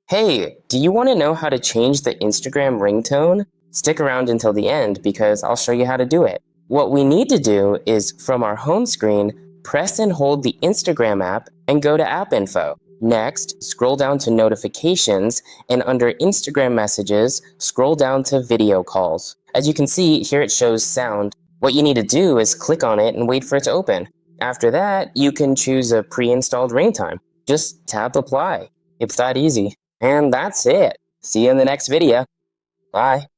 Hey, do you want to know how to change the Instagram ringtone? Stick around until the end because I'll show you how to do it. What we need to do is, from our home screen, press and hold the Instagram app and go to App Info. Next, scroll down to Notifications, and under Instagram Messages, scroll down to Video Calls. As you can see, here it shows Sound. What you need to do is click on it and wait for it to open. After that, you can choose a pre-installed ringtone. Just tap Apply. It's that easy. And that's it. See you in the next video. Bye.